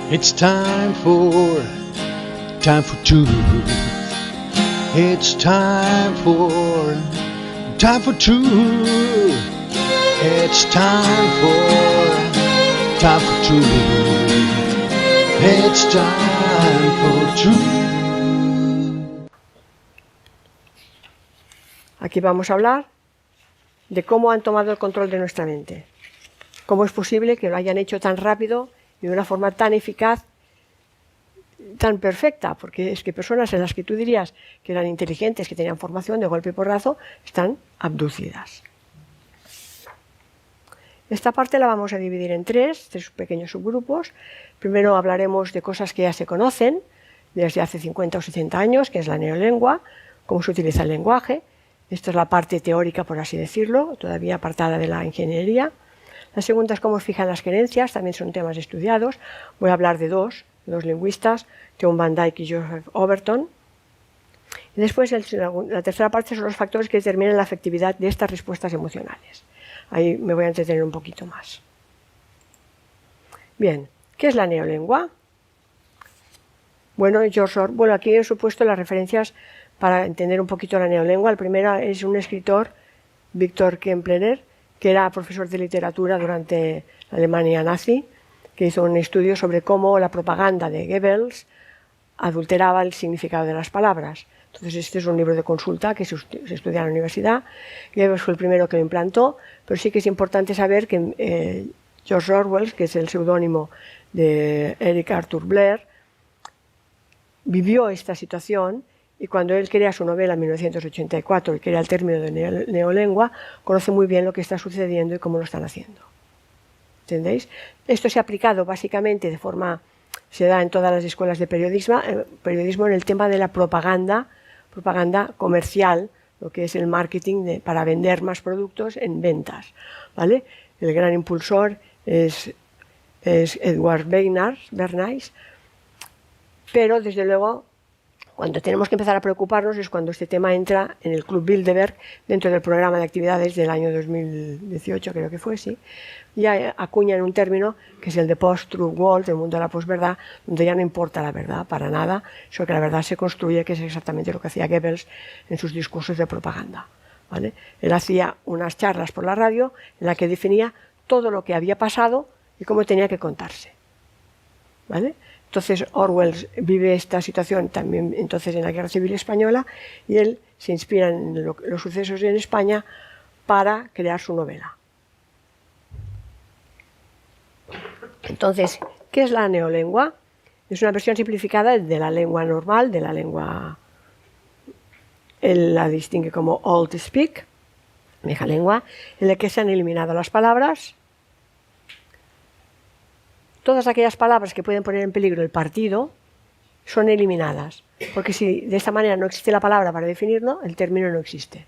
It's time for truth. It's time for truth. It's time for truth. It's time for truth. Aquí vamos a hablar de cómo han tomado el control de nuestra mente. Cómo es posible que lo hayan hecho tan rápido y de una forma tan eficaz, tan perfecta, porque es que personas en las que tú dirías que eran inteligentes, que tenían formación de golpe y porrazo, están abducidas. Esta parte la vamos a dividir en tres pequeños subgrupos. Primero hablaremos de cosas que ya se conocen desde hace 50 o 60 años, que es la neolengua, cómo se utiliza el lenguaje. Esta es la parte teórica, por así decirlo, todavía apartada de la ingeniería. La segunda es cómo fijan las creencias, también son temas estudiados. Voy a hablar de dos lingüistas, John Van Dyke y Joseph Overton. Y después la tercera parte son los factores que determinan la efectividad de estas respuestas emocionales. Ahí me voy a entretener un poquito más. Bien, ¿qué es la neolengua? Bueno, aquí he supuesto las referencias para entender un poquito la neolengua. El primero es un escritor, Victor Kemplerer, que era profesor de literatura durante la Alemania nazi, que hizo un estudio sobre cómo la propaganda de Goebbels adulteraba el significado de las palabras. Entonces este es un libro de consulta que se estudia en la universidad. Goebbels fue el primero que lo implantó, pero sí que es importante saber que George Orwell, que es el seudónimo de Eric Arthur Blair, vivió esta situación. Y cuando él crea su novela en 1984 y crea el término de neolengua, conoce muy bien lo que está sucediendo y cómo lo están haciendo. ¿Entendéis? Esto se ha aplicado básicamente se da en todas las escuelas de periodismo en el tema de la propaganda comercial, lo que es el marketing para vender más productos en ventas, ¿vale? El gran impulsor es Edward Bernays, pero desde luego cuando tenemos que empezar a preocuparnos es cuando este tema entra en el Club Bilderberg dentro del programa de actividades del año 2018, creo que fue, sí. Ya acuñan un término que es el de post-truth world, el mundo de la posverdad, donde ya no importa la verdad para nada, sino que la verdad se construye, que es exactamente lo que hacía Goebbels en sus discursos de propaganda, ¿vale? Él hacía unas charlas por la radio en la que definía todo lo que había pasado y cómo tenía que contarse, ¿vale? Entonces Orwell vive esta situación también entonces en la Guerra Civil Española y él se inspira en los sucesos en España para crear su novela. Entonces, ¿qué es la neolengua? Es una versión simplificada de la lengua normal, de la lengua, él la distingue como Old Speak, vieja lengua, en la que se han eliminado las palabras. Todas aquellas palabras que pueden poner en peligro el partido son eliminadas, porque si de esta manera no existe la palabra para definirlo, el término no existe.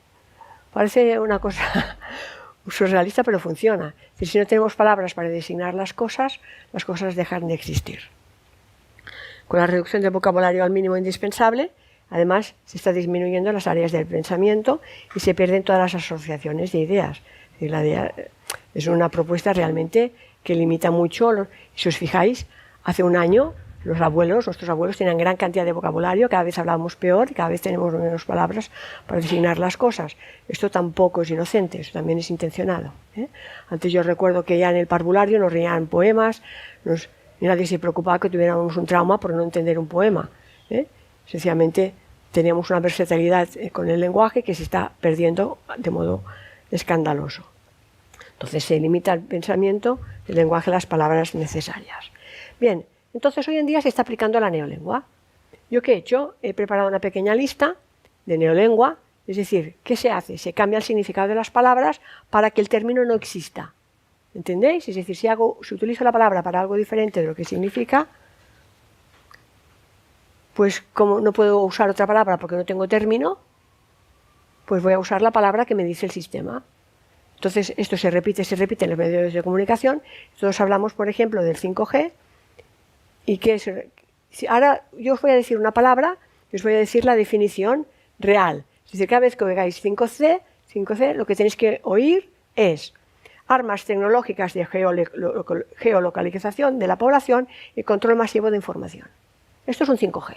Parece una cosa surrealista, pero funciona. Es decir, si no tenemos palabras para designar las cosas dejan de existir. Con la reducción del vocabulario al mínimo indispensable, además se está disminuyendo las áreas del pensamiento y se pierden todas las asociaciones de ideas. Es una propuesta realmente que limita mucho. Si os fijáis, hace un año nuestros abuelos tenían gran cantidad de vocabulario, cada vez hablábamos peor y cada vez tenemos menos palabras para designar las cosas. Esto tampoco es inocente, esto también es intencionado, ¿eh? Antes yo recuerdo que ya en el parvulario nos reían poemas, y nadie se preocupaba que tuviéramos un trauma por no entender un poema, ¿eh? Sencillamente teníamos una versatilidad con el lenguaje que se está perdiendo de modo escandaloso. Entonces se limita el pensamiento, el lenguaje, las palabras necesarias. Bien, entonces hoy en día se está aplicando la neolengua. ¿Yo qué he hecho? He preparado una pequeña lista de neolengua, es decir, ¿qué se hace? Se cambia el significado de las palabras para que el término no exista. ¿Entendéis? Es decir, si utilizo la palabra para algo diferente de lo que significa, pues como no puedo usar otra palabra porque no tengo término, pues voy a usar la palabra que me dice el sistema. Entonces esto se repite en los medios de comunicación. Todos hablamos, por ejemplo, del 5G. Y ahora yo os voy a decir una palabra y os voy a decir la definición real. Es decir, cada vez que oigáis 5G, lo que tenéis que oír es armas tecnológicas de geolocalización de la población y control masivo de información. Esto es un 5G.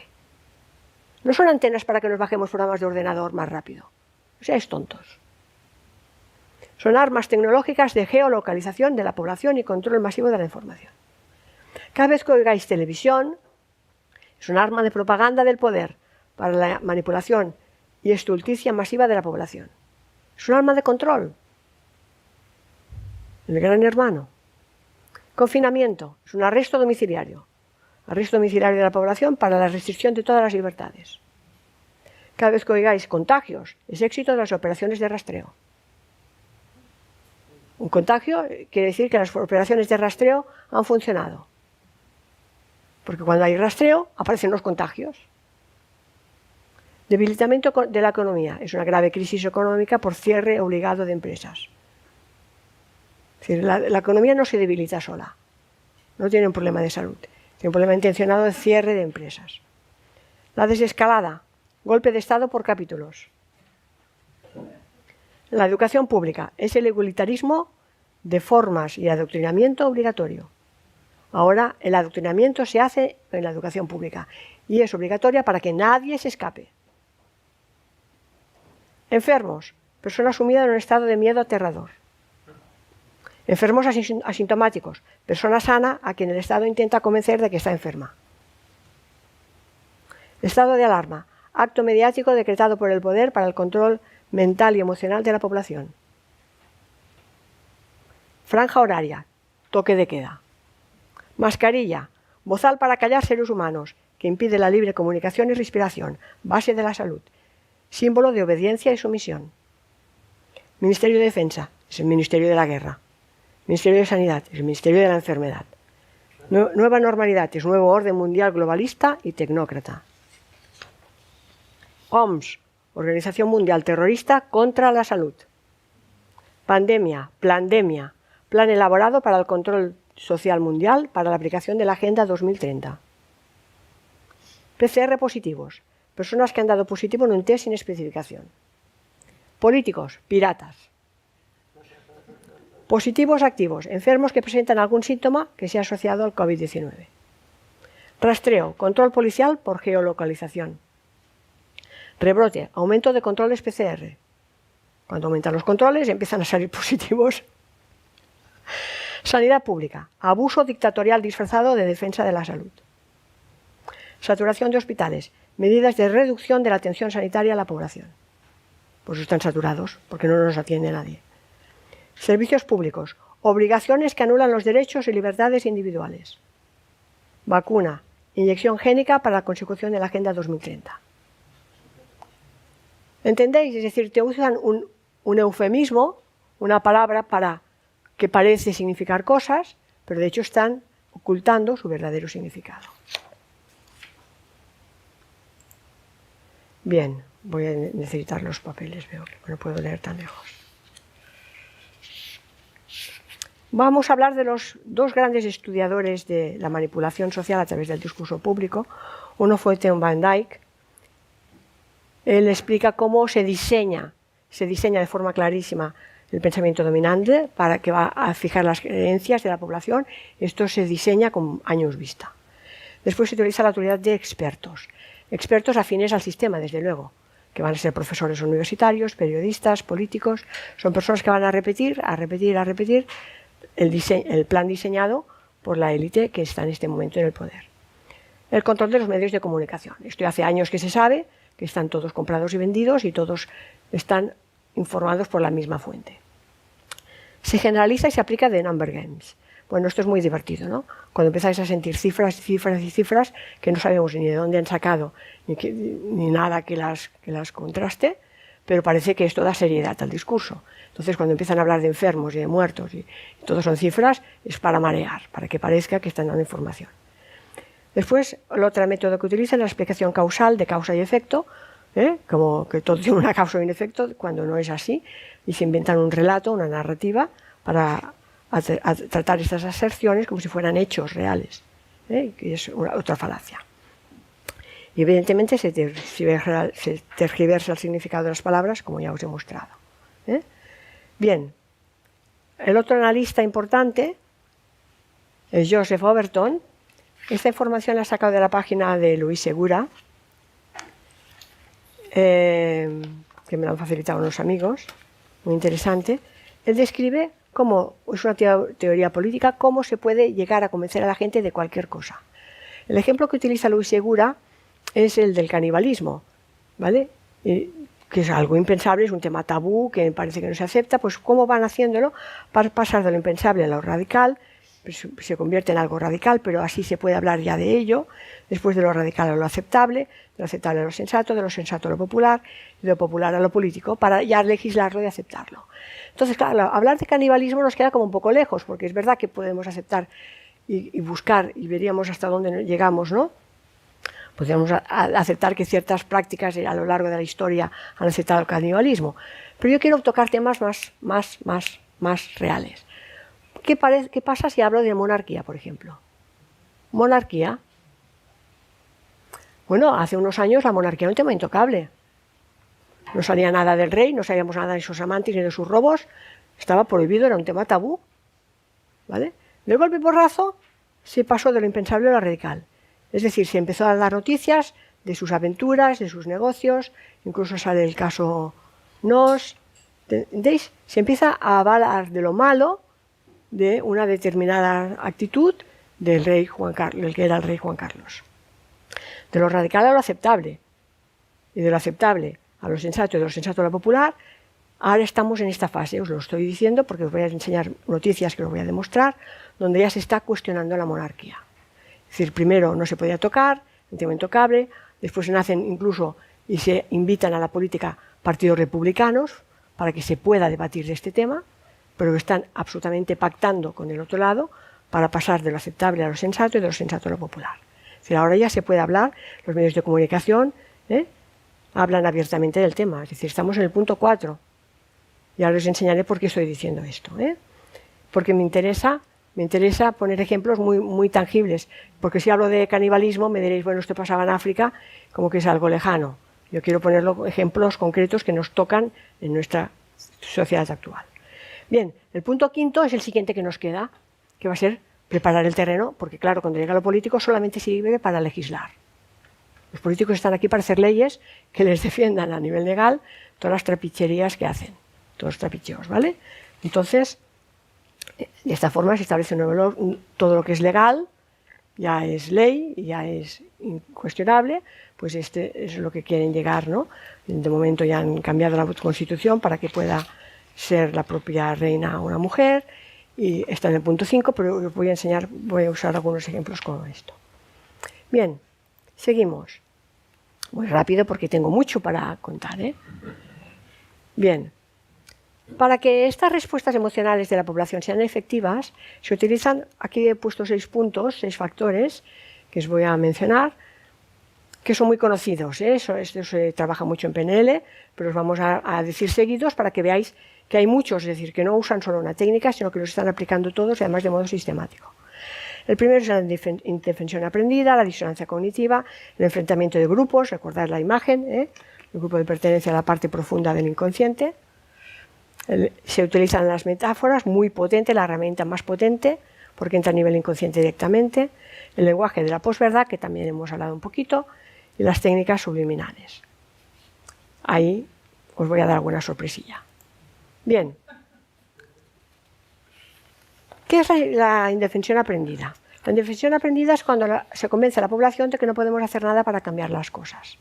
No son antenas para que nos bajemos programas de ordenador más rápido. No seáis tontos. Son armas tecnológicas de geolocalización de la población y control masivo de la información. Cada vez que oigáis televisión, es un arma de propaganda del poder para la manipulación y estulticia masiva de la población. Es un arma de control. El gran hermano. Confinamiento. Es un arresto domiciliario. Arresto domiciliario de la población para la restricción de todas las libertades. Cada vez que oigáis contagios, es éxito de las operaciones de rastreo. Un contagio quiere decir que las operaciones de rastreo han funcionado. Porque cuando hay rastreo, aparecen los contagios. Debilitamiento de la economía. Es una grave crisis económica por cierre obligado de empresas. Es decir, la economía no se debilita sola. No tiene un problema de salud. Tiene un problema intencionado de cierre de empresas. La desescalada. Golpe de Estado por capítulos. La educación pública es el igualitarismo de formas y adoctrinamiento obligatorio. Ahora el adoctrinamiento se hace en la educación pública y es obligatoria para que nadie se escape. Enfermos, persona sumida en un estado de miedo aterrador. Enfermos asintomáticos, persona sana a quien el Estado intenta convencer de que está enferma. Estado de alarma, acto mediático decretado por el poder para el control mental y emocional de la población. Franja horaria, toque de queda. Mascarilla, bozal para callar seres humanos, que impide la libre comunicación y respiración, base de la salud, símbolo de obediencia y sumisión. Ministerio de Defensa, es el Ministerio de la Guerra. Ministerio de Sanidad, es el Ministerio de la Enfermedad. Nueva normalidad, es nuevo orden mundial globalista y tecnócrata. OMS, Organización Mundial Terrorista contra la Salud. Pandemia, plandemia, plan elaborado para el control social mundial para la aplicación de la Agenda 2030. PCR positivos, personas que han dado positivo en un test sin especificación. Políticos, piratas. Positivos activos, enfermos que presentan algún síntoma que sea asociado al COVID-19. Rastreo, control policial por geolocalización. Rebrote, aumento de controles PCR. Cuando aumentan los controles empiezan a salir positivos. Sanidad pública, abuso dictatorial disfrazado de defensa de la salud. Saturación de hospitales, medidas de reducción de la atención sanitaria a la población. Pues están saturados, porque no nos atiende nadie. Servicios públicos, obligaciones que anulan los derechos y libertades individuales. Vacuna, inyección génica para la consecución de la Agenda 2030. ¿Entendéis? Es decir, te usan un eufemismo, una palabra para que parece significar cosas, pero de hecho están ocultando su verdadero significado. Bien, voy a necesitar los papeles, veo que no puedo leer tan lejos. Vamos a hablar de los dos grandes estudiadores de la manipulación social a través del discurso público. Uno fue Theo Van Dijk. Él explica cómo se diseña de forma clarísima el pensamiento dominante para que va a fijar las creencias de la población. Esto se diseña con años vista. Después se utiliza la autoridad de expertos. Expertos afines al sistema, desde luego, que van a ser profesores universitarios, periodistas, políticos. Son personas que van a repetir el plan diseñado por la élite que está en este momento en el poder. El control de los medios de comunicación. Esto hace años que se sabe, que están todos comprados y vendidos y todos están informados por la misma fuente. Se generaliza y se aplica de number games. Bueno, esto es muy divertido, ¿no? Cuando empezáis a sentir cifras y cifras y cifras que no sabemos ni de dónde han sacado ni nada que las contraste, pero parece que esto da seriedad al discurso. Entonces, cuando empiezan a hablar de enfermos y de muertos y todos son cifras, es para marear, para que parezca que están dando información. Después, el otro método que utilizan es la explicación causal de causa y efecto, como que todo tiene una causa y un efecto, cuando no es así, y se inventan un relato, una narrativa, para tratar estas aserciones como si fueran hechos reales, que es otra falacia. Y evidentemente se tergiversa el significado de las palabras, como ya os he mostrado. Bien, el otro analista importante es Joseph Overton. Esta información la he sacado de la página de Luis Segura, que me la han facilitado unos amigos, muy interesante. Él describe cómo es una teoría política, cómo se puede llegar a convencer a la gente de cualquier cosa. El ejemplo que utiliza Luis Segura es el del canibalismo, ¿vale? Que es algo impensable, es un tema tabú, que parece que no se acepta. Pues cómo van haciéndolo para pasar de lo impensable a lo radical, pues se convierte en algo radical, pero así se puede hablar ya de ello, después de lo radical a lo aceptable, de lo aceptable a lo sensato a lo popular, y de lo popular a lo político, para ya legislarlo y aceptarlo. Entonces, claro, hablar de canibalismo nos queda como un poco lejos, porque es verdad que podemos aceptar y buscar, y veríamos hasta dónde llegamos, ¿no? Podríamos aceptar que ciertas prácticas a lo largo de la historia han aceptado el canibalismo, pero yo quiero tocar temas más reales. ¿Qué pasa si hablo de monarquía, por ejemplo? Monarquía. Bueno, hace unos años la monarquía era un tema intocable. No salía nada del rey, no sabíamos nada de sus amantes ni de sus robos. Estaba prohibido, era un tema tabú. ¿Vale? De golpe y porrazo se pasó de lo impensable a lo radical. Es decir, se empezó a dar noticias de sus aventuras, de sus negocios, incluso sale el caso Nos. ¿Entendéis? Se empieza a hablar de lo malo de una determinada actitud del rey Juan Carlos, el que era el rey Juan Carlos. De lo radical a lo aceptable, y de lo aceptable a lo sensato y de lo sensato a lo popular. Ahora estamos en esta fase, os lo estoy diciendo porque os voy a enseñar noticias que os voy a demostrar, donde ya se está cuestionando la monarquía. Es decir, primero no se podía tocar, un tema intocable, después se nacen incluso y se invitan a la política partidos republicanos para que se pueda debatir de este tema, pero están absolutamente pactando con el otro lado para pasar de lo aceptable a lo sensato y de lo sensato a lo popular. Es decir, ahora ya se puede hablar, los medios de comunicación hablan abiertamente del tema, es decir, estamos en el punto 4. Y ahora les enseñaré por qué estoy diciendo esto. Porque me interesa poner ejemplos muy tangibles, porque si hablo de canibalismo me diréis, bueno, esto pasaba en África, como que es algo lejano. Yo quiero poner ejemplos concretos que nos tocan en nuestra sociedad actual. Bien, el punto 5 es el siguiente que nos queda, que va a ser preparar el terreno, porque claro, cuando llega lo político solamente sirve para legislar. Los políticos están aquí para hacer leyes que les defiendan a nivel legal todas las trapicherías que hacen, todos los trapicheos, ¿vale? Entonces, de esta forma se establece todo lo que es legal, ya es ley, ya es incuestionable, pues este es lo que quieren llegar, ¿no? De momento ya han cambiado la Constitución para que pueda ser la propia reina una mujer, y está en el punto 5, pero os voy a usar algunos ejemplos como esto. Bien, seguimos. Muy rápido porque tengo mucho para contar, Bien. Para que estas respuestas emocionales de la población sean efectivas, se utilizan, aquí he puesto 6 puntos, 6 factores, que os voy a mencionar, que son muy conocidos. Esto se trabaja mucho en PNL, pero os vamos a decir seguidos para que veáis que hay muchos, es decir, que no usan solo una técnica, sino que los están aplicando todos y además de modo sistemático. El primero es la indefensión aprendida, la disonancia cognitiva, el enfrentamiento de grupos, recordad la imagen, el grupo de pertenencia a la parte profunda del inconsciente. Se utilizan las metáforas, muy potente, la herramienta más potente, porque entra a nivel inconsciente directamente. El lenguaje de la posverdad, que también hemos hablado un poquito, y las técnicas subliminales. Ahí os voy a dar alguna sorpresilla. Bien. ¿Qué es la indefensión aprendida? La indefensión aprendida es cuando se convence a la población de que no podemos hacer nada para cambiar las cosas.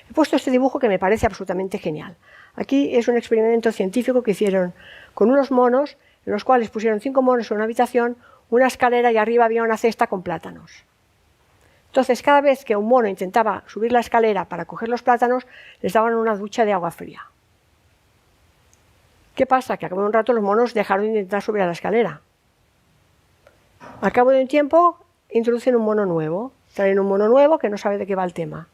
He puesto este dibujo que me parece absolutamente genial. Aquí es un experimento científico que hicieron con unos monos, en los cuales pusieron 5 monos en una habitación, una escalera y arriba había una cesta con plátanos. Entonces, cada vez que un mono intentaba subir la escalera para coger los plátanos, les daban una ducha de agua fría. ¿Qué pasa? Que a cabo de un rato los monos dejaron de intentar subir a la escalera. Al cabo de un tiempo, introducen un mono nuevo. Traen un mono nuevo que no sabe de qué va el tema.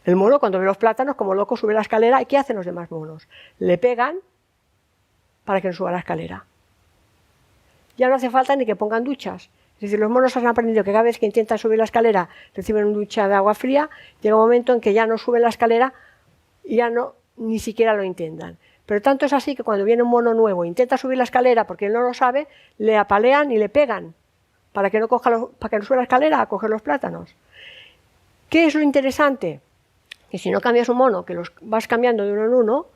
El mono, cuando ve los plátanos, como loco, sube la escalera. ¿Y qué hacen los demás monos? Le pegan para que no suba la escalera. Ya no hace falta ni que pongan duchas. Es decir, los monos han aprendido que cada vez que intentan subir la escalera reciben una ducha de agua fría. Llega un momento en que ya no suben la escalera y ya no, ni siquiera lo intentan. Pero tanto es así que cuando viene un mono nuevo e intenta subir la escalera porque él no lo sabe, le apalean y le pegan para que no suba la escalera a coger los plátanos. ¿Qué es lo interesante? Que si no cambias un mono, que los vas cambiando de uno en uno,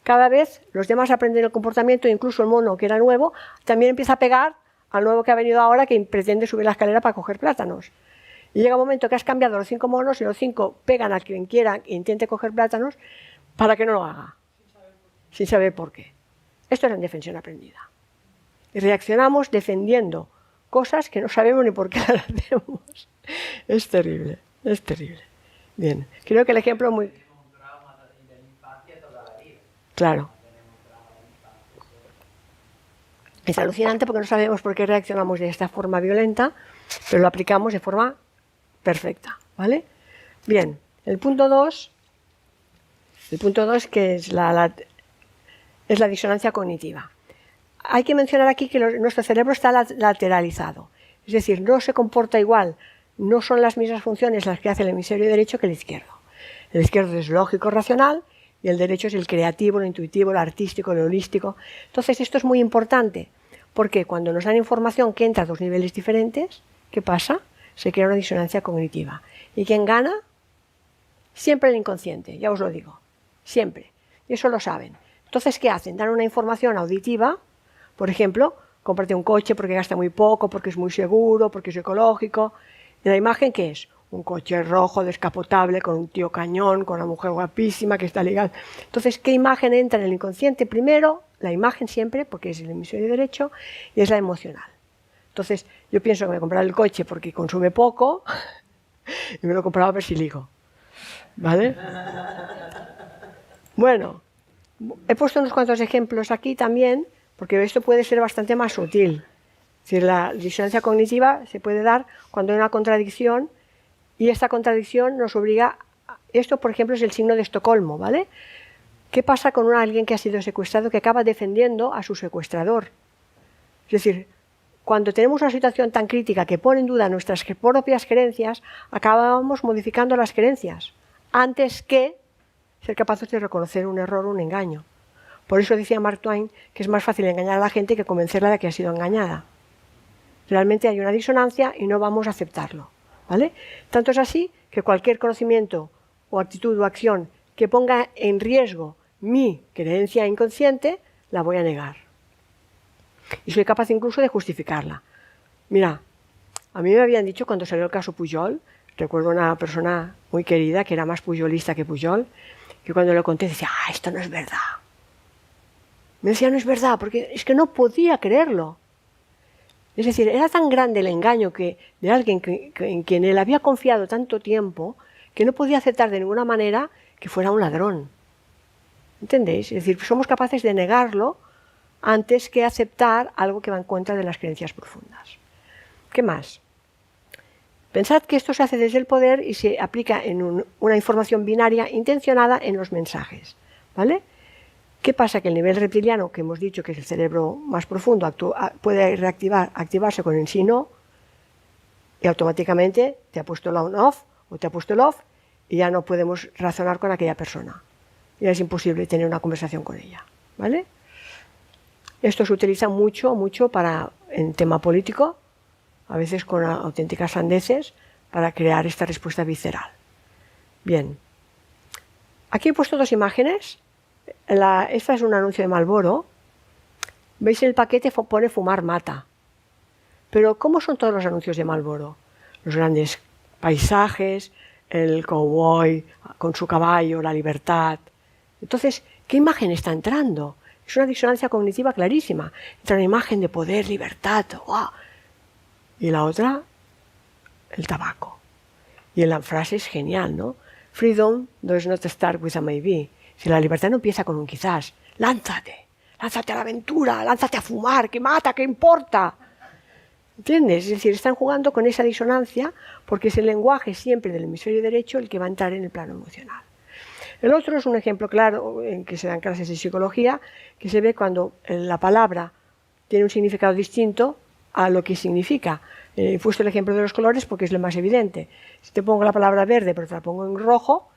cada vez los demás aprenden el comportamiento, incluso el mono que era nuevo, también empieza a pegar al nuevo que ha venido ahora que pretende subir la escalera para coger plátanos. Y llega un momento que has cambiado los 5 monos y los 5 pegan a quien quiera e intente coger plátanos para que no lo haga, sin saber por qué. Esto es la indefensión aprendida. Y reaccionamos defendiendo cosas que no sabemos ni por qué las hacemos. Es terrible, es terrible. Bien, creo que el ejemplo es muy... Claro. Es alucinante porque no sabemos por qué reaccionamos de esta forma violenta, pero lo aplicamos de forma perfecta, ¿vale? Bien, el punto 2 que es la disonancia cognitiva. Hay que mencionar aquí que nuestro cerebro está lateralizado, es decir, no se comporta igual, no son las mismas funciones las que hace el hemisferio derecho que el izquierdo. El izquierdo es lógico, racional, y el derecho es el creativo, lo intuitivo, lo artístico, lo holístico. Entonces esto es muy importante, porque cuando nos dan información que entra a 2 niveles diferentes, ¿qué pasa? Se crea una disonancia cognitiva. ¿Y quién gana? Siempre el inconsciente, ya os lo digo, siempre. Y eso lo saben. Entonces, ¿qué hacen? Dan una información auditiva, por ejemplo, cómprate un coche porque gasta muy poco, porque es muy seguro, porque es ecológico. ¿Y la imagen qué es? Un coche rojo, descapotable, con un tío cañón, con una mujer guapísima que está ligada. Entonces, ¿qué imagen entra en el inconsciente? Primero, la imagen siempre, porque es el hemisferio derecho, y es la emocional. Entonces, yo pienso que me compraré el coche porque consume poco y me lo he comprado a ver si ligo. ¿Vale? Bueno, he puesto unos cuantos ejemplos aquí también, porque esto puede ser bastante más sutil. Es decir, la disonancia cognitiva se puede dar cuando hay una contradicción y esta contradicción nos obliga... Esto, por ejemplo, es el signo de Estocolmo, ¿vale? ¿Qué pasa con alguien que ha sido secuestrado que acaba defendiendo a su secuestrador? Es decir, cuando tenemos una situación tan crítica que pone en duda nuestras propias creencias, acabamos modificando las creencias antes que ser capaces de reconocer un error o un engaño. Por eso decía Mark Twain que es más fácil engañar a la gente que convencerla de que ha sido engañada. Realmente hay una disonancia y no vamos a aceptarlo, ¿vale? Tanto es así que cualquier conocimiento o actitud o acción que ponga en riesgo mi creencia inconsciente, la voy a negar. Y soy capaz incluso de justificarla. Mira, a mí me habían dicho cuando salió el caso Pujol, recuerdo una persona muy querida que era más pujolista que Pujol, que cuando le conté decía, esto no es verdad. Me decía, no es verdad, porque es que no podía creerlo. Es decir, era tan grande el engaño de alguien en quien él había confiado tanto tiempo que no podía aceptar de ninguna manera que fuera un ladrón. ¿Entendéis? Es decir, somos capaces de negarlo antes que aceptar algo que va en contra de las creencias profundas. ¿Qué más? Pensad que esto se hace desde el poder y se aplica en una información binaria intencionada en los mensajes, ¿vale? ¿Qué pasa? Que el nivel reptiliano, que hemos dicho que es el cerebro más profundo, puede activarse con el sí no, y automáticamente te ha puesto el on-off o te ha puesto el off y ya no podemos razonar con aquella persona. Ya es imposible tener una conversación con ella, ¿vale? Esto se utiliza mucho en tema político, a veces con auténticas sandeces, para crear esta respuesta visceral. Bien. Aquí he puesto 2 imágenes. Esta es un anuncio de Marlboro. ¿Veis el paquete? Pone fumar mata. Pero ¿cómo son todos los anuncios de Marlboro? Los grandes paisajes, el cowboy con su caballo, la libertad. Entonces, ¿qué imagen está entrando? Es una disonancia cognitiva clarísima. Entra una imagen de poder, libertad, ¡wow! Y la otra, el tabaco. Y la frase es genial, ¿no? Freedom does not start with a maybe. Si la libertad no empieza con un quizás, lánzate a la aventura, lánzate a fumar, que mata, que importa. ¿Entiendes? Es decir, están jugando con esa disonancia porque es el lenguaje siempre del hemisferio derecho el que va a entrar en el plano emocional. El otro es un ejemplo claro en que se dan clases de psicología, que se ve cuando la palabra tiene un significado distinto a lo que significa. He puesto el ejemplo de los colores porque es lo más evidente. Si te pongo la palabra verde pero te la pongo en rojo,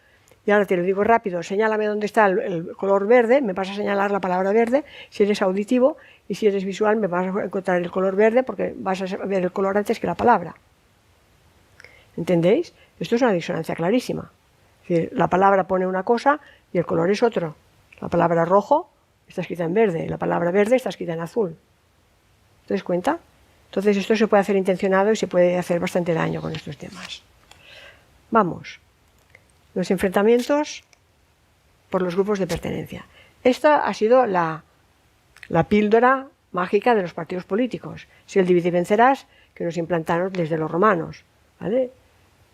Y ahora te lo digo rápido, señálame dónde está el color verde, me vas a señalar la palabra verde, si eres auditivo, y si eres visual me vas a encontrar el color verde porque vas a ver el color antes que la palabra. ¿Entendéis? Esto es una disonancia clarísima. Es decir, la palabra pone una cosa y el color es otro. La palabra rojo está escrita en verde, la palabra verde está escrita en azul. ¿Te das cuenta? Entonces esto se puede hacer intencionado y se puede hacer bastante daño con estos temas. Vamos. Los enfrentamientos por los grupos de pertenencia. Esta ha sido la píldora mágica de los partidos políticos. Si el divide y vencerás, que nos implantaron desde los romanos, ¿vale?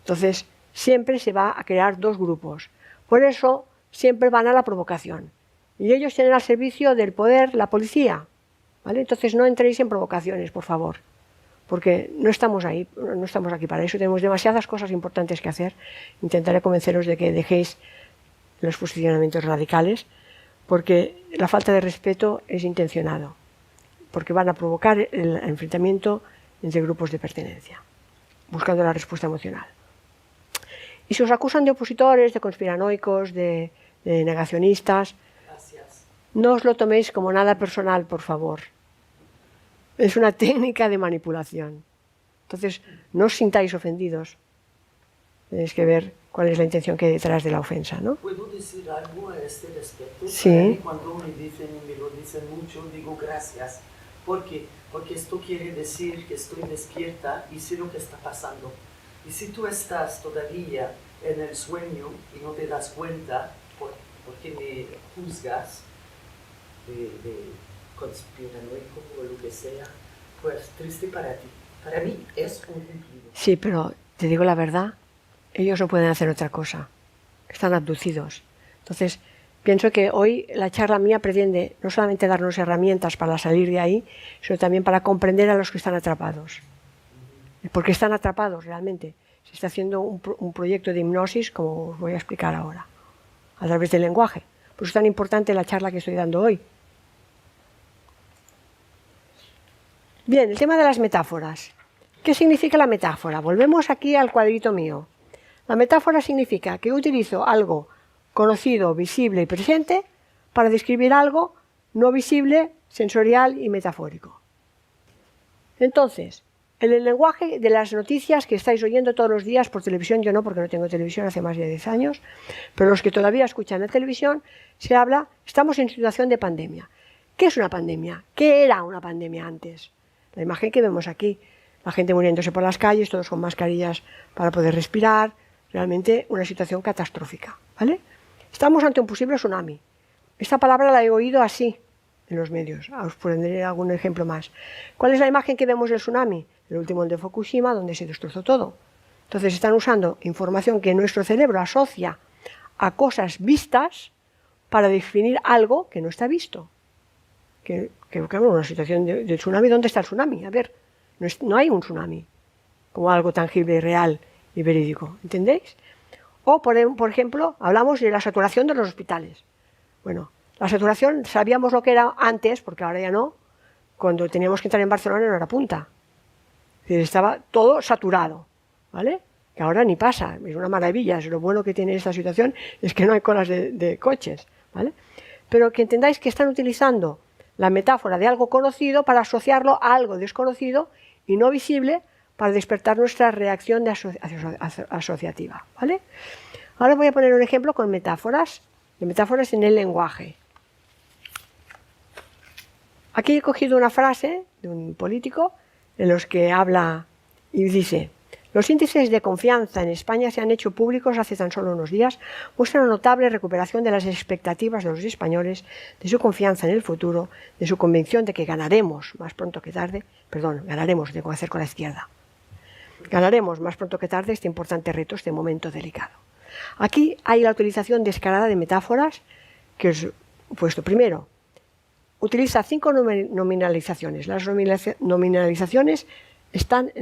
Entonces, siempre se va a crear dos grupos. Por eso, siempre van a la provocación. Y ellos tienen al servicio del poder la policía, ¿vale? Entonces, no entréis en provocaciones, por favor. Porque no estamos ahí, no estamos aquí para eso, tenemos demasiadas cosas importantes que hacer. Intentaré convenceros de que dejéis los posicionamientos radicales, porque la falta de respeto es intencionado, porque van a provocar el enfrentamiento entre grupos de pertenencia, buscando la respuesta emocional. Y si os acusan de opositores, de conspiranoicos, de negacionistas, no os lo toméis como nada personal, por favor. Es una técnica de manipulación. Entonces, no os sintáis ofendidos. Tenéis que ver cuál es la intención que hay detrás de la ofensa, ¿no? ¿Puedo decir algo a este respecto? Sí. Para mí, cuando me lo dicen mucho, digo gracias. ¿Por qué? Porque esto quiere decir que estoy despierta y sé lo que está pasando. Y si tú estás todavía en el sueño y no te das cuenta porque me juzgas de conspiranoico o lo que sea, pues triste para ti. Para mí es un cumplido. Sí, pero te digo la verdad, ellos no pueden hacer otra cosa. Están abducidos. Entonces, pienso que hoy la charla mía pretende no solamente darnos herramientas para salir de ahí, sino también para comprender a los que están atrapados. Porque están atrapados realmente. Se está haciendo un proyecto de hipnosis, como os voy a explicar ahora, a través del lenguaje. Por eso es tan importante la charla que estoy dando hoy. Bien, el tema de las metáforas. ¿Qué significa la metáfora? Volvemos aquí al cuadrito mío. La metáfora significa que utilizo algo conocido, visible y presente para describir algo no visible, sensorial y metafórico. Entonces, en el lenguaje de las noticias que estáis oyendo todos los días por televisión, yo no, porque no tengo televisión hace más de 10 años, pero los que todavía escuchan la televisión, se habla, estamos en situación de pandemia. ¿Qué es una pandemia? ¿Qué era una pandemia antes? La imagen que vemos aquí, la gente muriéndose por las calles, todos con mascarillas para poder respirar, realmente una situación catastrófica, ¿vale? Estamos ante un posible tsunami. Esta palabra la he oído así en los medios. Os pondré algún ejemplo más. ¿Cuál es la imagen que vemos del tsunami? El último, el de Fukushima, donde se destrozó todo. Entonces están usando información que nuestro cerebro asocia a cosas vistas para definir algo que no está visto. Claro, una situación de tsunami, ¿dónde está el tsunami? A ver, no hay un tsunami como algo tangible y real y verídico, ¿entendéis? O, por ejemplo, hablamos de la saturación de los hospitales. Bueno, la saturación sabíamos lo que era antes, porque ahora ya no, cuando teníamos que entrar en Barcelona en hora punta. Es decir, estaba todo saturado, ¿vale? Que ahora ni pasa, es una maravilla, es lo bueno que tiene esta situación, es que no hay colas de coches, ¿vale? Pero que entendáis que están utilizando la metáfora de algo conocido para asociarlo a algo desconocido y no visible para despertar nuestra reacción asociativa, ¿vale? Ahora voy a poner un ejemplo con metáforas, de metáforas en el lenguaje. Aquí he cogido una frase de un político en los que habla y dice: los índices de confianza en España se han hecho públicos hace tan solo unos días, muestran una notable recuperación de las expectativas de los españoles, de su confianza en el futuro, de su convicción de que ganaremos más pronto que tarde, ganaremos, tengo que hacer con la izquierda, ganaremos más pronto que tarde este importante reto, este momento delicado. Aquí hay la utilización descarada de metáforas que os he puesto. Primero, utiliza 5 nominalizaciones. Las nominalizaciones están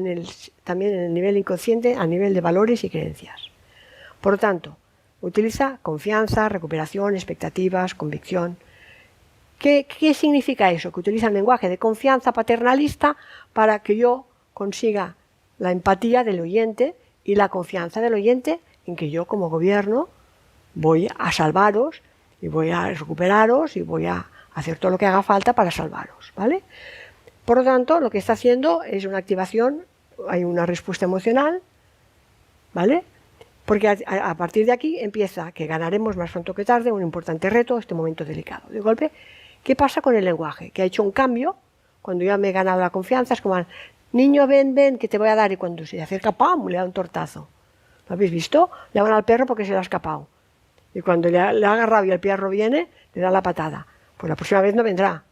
también en el nivel inconsciente, a nivel de valores y creencias. Por lo tanto, utiliza confianza, recuperación, expectativas, convicción. ¿Qué significa eso? Que utiliza el lenguaje de confianza paternalista para que yo consiga la empatía del oyente y la confianza del oyente en que yo como gobierno voy a salvaros y voy a recuperaros y voy a hacer todo lo que haga falta para salvaros, ¿vale? Por lo tanto, lo que está haciendo es una activación, hay una respuesta emocional, ¿vale? Porque a partir de aquí empieza que ganaremos más pronto que tarde un importante reto, este momento delicado. De golpe, ¿qué pasa con el lenguaje? Que ha hecho un cambio, cuando ya me he ganado la confianza, es como, niño, ven, ven, que te voy a dar, y cuando se acerca, ¡pam!, le da un tortazo. ¿Lo habéis visto? Le van al perro porque se le ha escapado. Y cuando le ha agarrado y el perro viene, le da la patada. Pues la próxima vez no vendrá,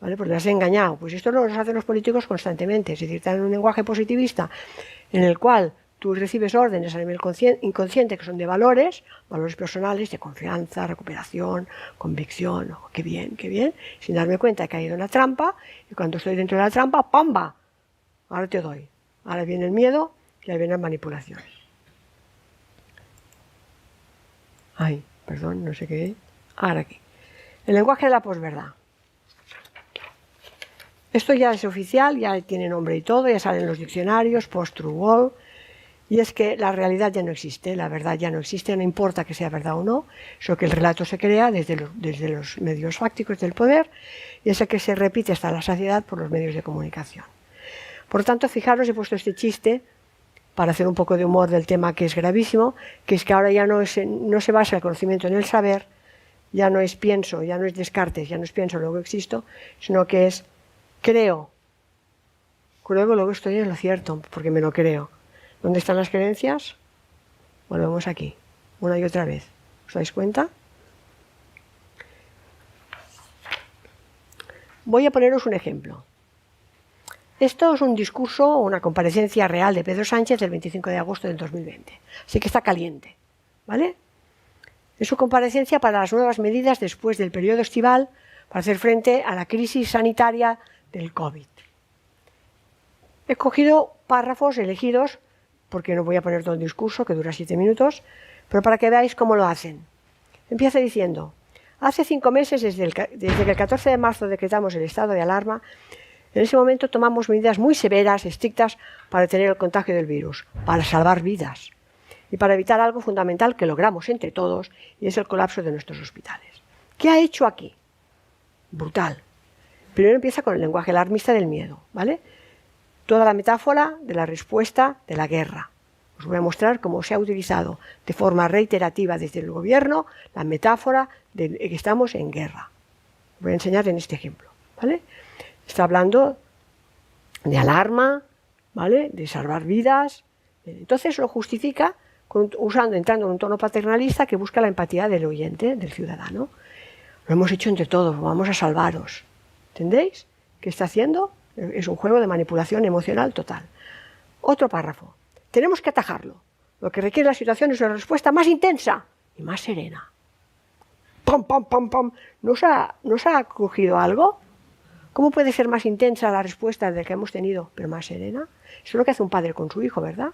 ¿vale? Porque le has engañado. Pues esto lo hacen los políticos constantemente. Es decir, están en un lenguaje positivista en el cual tú recibes órdenes a nivel inconsciente que son de valores personales, de confianza, recuperación, convicción. Oh, qué bien, sin darme cuenta he caído en la trampa, y cuando estoy dentro de la trampa, ¡pamba! Ahora te doy. Ahora viene el miedo y ahí viene la manipulación. Ay, perdón, no sé qué. Ahora aquí. El lenguaje de la posverdad. Esto ya es oficial, ya tiene nombre y todo, ya salen los diccionarios, post-true wall. Y es que la realidad ya no existe, la verdad ya no existe, no importa que sea verdad o no, sino que el relato se crea desde los medios fácticos del poder, y es el que se repite hasta la saciedad por los medios de comunicación. Por tanto, fijaros, he puesto este chiste para hacer un poco de humor del tema, que es gravísimo, que es que ahora ya no se basa el conocimiento en el saber, ya no es pienso, ya no es Descartes, ya no es pienso, luego existo, sino que es creo, luego estoy en lo cierto, porque me lo creo. ¿Dónde están las creencias? Volvemos aquí, una y otra vez. ¿Os dais cuenta? Voy a poneros un ejemplo. Esto es un discurso o una comparecencia real de Pedro Sánchez del 25 de agosto del 2020. Así que está caliente, ¿vale? Es su comparecencia para las nuevas medidas después del periodo estival para hacer frente a la crisis sanitaria del COVID. He cogido párrafos elegidos, porque no voy a poner todo el discurso, que dura 7 minutos, pero para que veáis cómo lo hacen. Empieza diciendo: hace 5 meses, desde que el 14 de marzo decretamos el estado de alarma, en ese momento tomamos medidas muy severas, estrictas, para detener el contagio del virus, para salvar vidas y para evitar algo fundamental que logramos entre todos, y es el colapso de nuestros hospitales. ¿Qué ha hecho aquí? Brutal. Primero empieza con el lenguaje alarmista del miedo, ¿vale? Toda la metáfora de la respuesta de la guerra. Os voy a mostrar cómo se ha utilizado de forma reiterativa desde el gobierno la metáfora de que estamos en guerra. Os voy a enseñar en este ejemplo, ¿vale? Está hablando de alarma, ¿vale? De salvar vidas. Entonces lo justifica entrando en un tono paternalista que busca la empatía del oyente, del ciudadano. Lo hemos hecho entre todos, vamos a salvaros. ¿Entendéis? ¿Qué está haciendo? Es un juego de manipulación emocional total. Otro párrafo. Tenemos que atajarlo. Lo que requiere la situación es una respuesta más intensa y más serena. ¡Pam, pam, pam, pam! ¿Nos ha cogido algo? ¿Cómo puede ser más intensa la respuesta de la que hemos tenido, pero más serena? Eso es lo que hace un padre con su hijo, ¿verdad?